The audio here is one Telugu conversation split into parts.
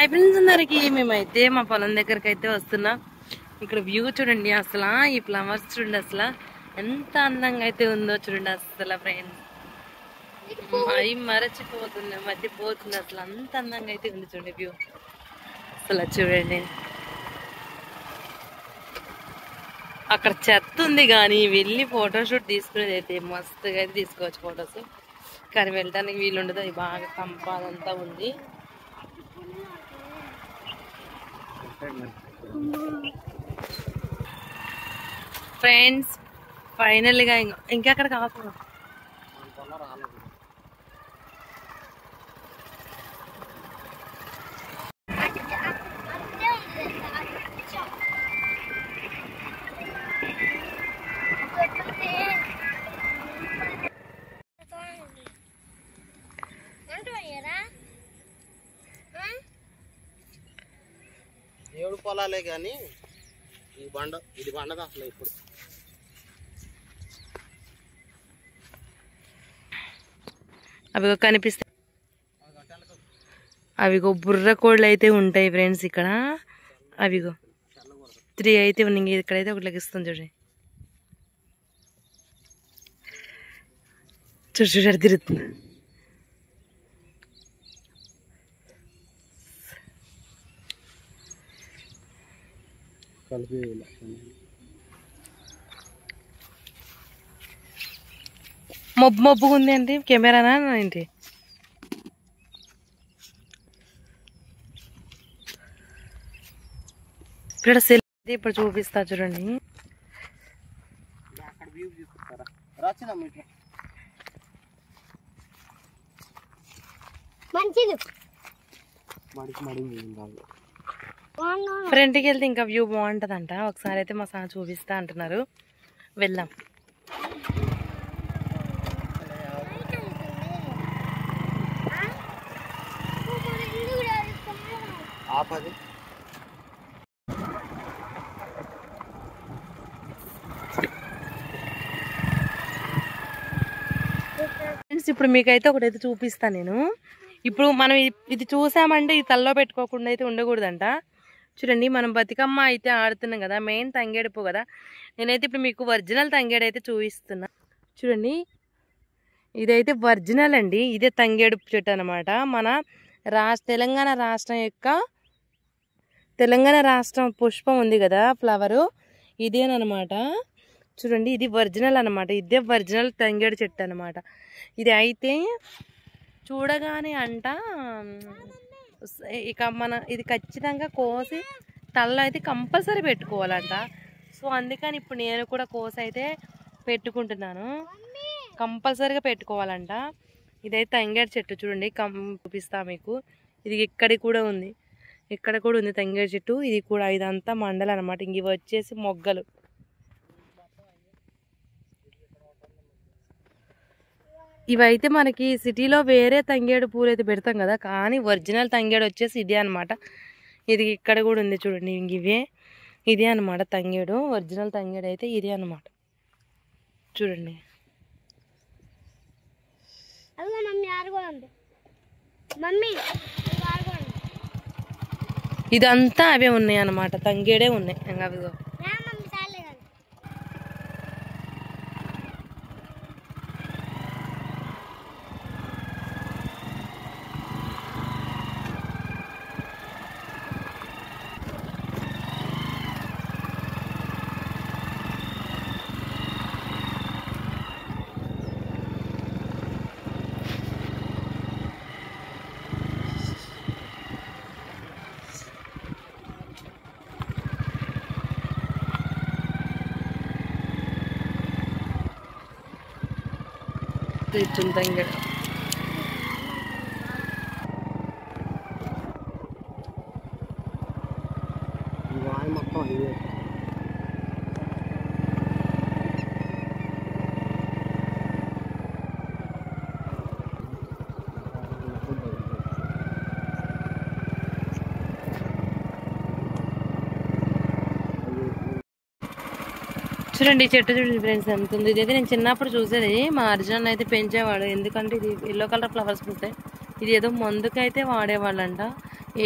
హాయ్ ఫ్రెండ్స్ అందరికి, మేమైతే మా పొలం దగ్గరికి అయితే వస్తున్నాం. ఇక్కడ వ్యూ చూడండి, అసలు ఈ ఫ్లవర్స్ చూడండి, అసలు ఎంత అందంగా అయితే ఉందో చూడండి. అసలు ఫ్రెండ్స్ అవి మరచిపోతుంది, మర్చిపోతుంది, అసలు అంత అందంగా అయితే ఉంది చూడండి వ్యూ. అసలు చూడండి, అక్కడ చెత్త ఉంది కానీ వెళ్ళి ఫోటోషూట్ తీసుకునేది అయితే మస్తుగా అయితే తీసుకోవచ్చు ఫొటోస్. కానీ వెళ్ళడానికి వీలు ఉండదు, అది బాగా కంపాదంతా ఉంది. ఫ్రెండ్స్ ఫైనల్గా ఇంకెక్కడ కాకుండా ఏడు పొలాలే కానీ ఇది బండది అసలు. ఇప్పుడు అవిగో కనిపిస్తాయి, అవిగో బుర్ర కోళ్ళు అయితే ఉంటాయి ఫ్రెండ్స్ ఇక్కడ. అవిగో 3 అయితే ఉన్నాయి, ఇక్కడైతే ఒకటి లెగిస్తుంది చూడండి. చూడు తిరుగుతుంది. మబ్బుగా ఉంది అండి, కెమెరానా ఏంటి? ఇక్కడ సెల్ ఇప్పుడు చూపిస్తా చూడండి. ఫ్రంట్కి వెళ్తే ఇంకా వ్యూ బాగుంటుందంట. ఒకసారి అయితే మా సార్ చూపిస్తా అంటున్నారు, వెళ్దాం. ఫ్రెండ్స్ ఇప్పుడు మీకైతే ఒకటైతే చూపిస్తాను నేను. ఇప్పుడు మనం ఇది చూసామంటే ఇది తల్లో పెట్టుకోకుండా అయితే ఉండకూడదంట. చూడండి, మనం బతుకమ్మ అయితే ఆడుతున్నాం కదా, మెయిన్ తంగేడు పువ్వు కదా. నేనైతే ఇప్పుడు మీకు ఒరిజినల్ తంగేడు అయితే చూపిస్తున్నా. చూడండి, ఇదైతే ఒరిజినల్ అండి, ఇదే తంగేడు చెట్టు అనమాట. మన తెలంగాణ రాష్ట్రం పుష్పం ఉంది కదా, ఫ్లవరు, ఇదేనమాట. చూడండి, ఇది ఒరిజినల్ అనమాట, ఇదే ఒరిజినల్ తంగేడు చెట్టు అనమాట. ఇది అయితే చూడగానే అంట ఇక ఇది ఖచ్చితంగా కోసి తల్ల అయితే కంపల్సరీ పెట్టుకోవాలంట. సో అందుకని ఇప్పుడు నేను కూడా కోసి అయితే పెట్టుకుంటున్నాను, కంపల్సరీగా పెట్టుకోవాలంట. ఇదైతే తంగేడు చెట్టు చూడండి, చూపిస్తా మీకు. ఇది ఇక్కడ కూడా ఉంది తంగేడు చెట్టు. ఇది కూడా ఇదంతా మండలం అనమాట. ఇంక ఇవి వచ్చేసి మొగ్గలు. ఇవైతే మనకి సిటీలో వేరే తంగేడు పూలు అయితే పెడతాం కదా, కానీ ఒరిజినల్ తంగేడు వచ్చేసి ఇదే అనమాట. ఇది ఇక్కడ కూడా ఉంది చూడండి, ఇదే అనమాట తంగేడు. ఒరిజినల్ తంగేడు అయితే ఇదే అనమాట. చూడండి, ఇదంతా అవే ఉన్నాయి అనమాట, తంగేడే ఉన్నాయి. ఇంకా అవిగో తంగేడు. చూడండి చెట్టు చూడండి ఫ్రెండ్స్ ఎంత ఉంది. ఇదైతే నేను చిన్నప్పుడు చూసేది, మా అర్జున్ అయితే పెంచేవాడు. ఎందుకంటే ఇది ఎల్లో కలర్ ఫ్లవర్స్ పూస్తాయి. ఇది ఏదో మందుకైతే వాడేవాళ్ళంట.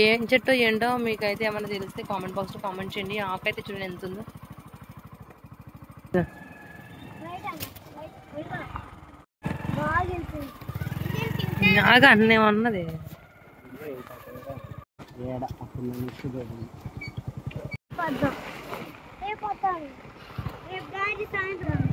ఏం చెట్టు ఏంటో మీకైతే ఏమైనా తెలిస్తే కామెంట్ బాక్స్లో కామెంట్ చేయండి. ఆకైతే చూడండి ఎంత ఉందో. నాగా అన్నే ఉన్నది. సాయంత్రం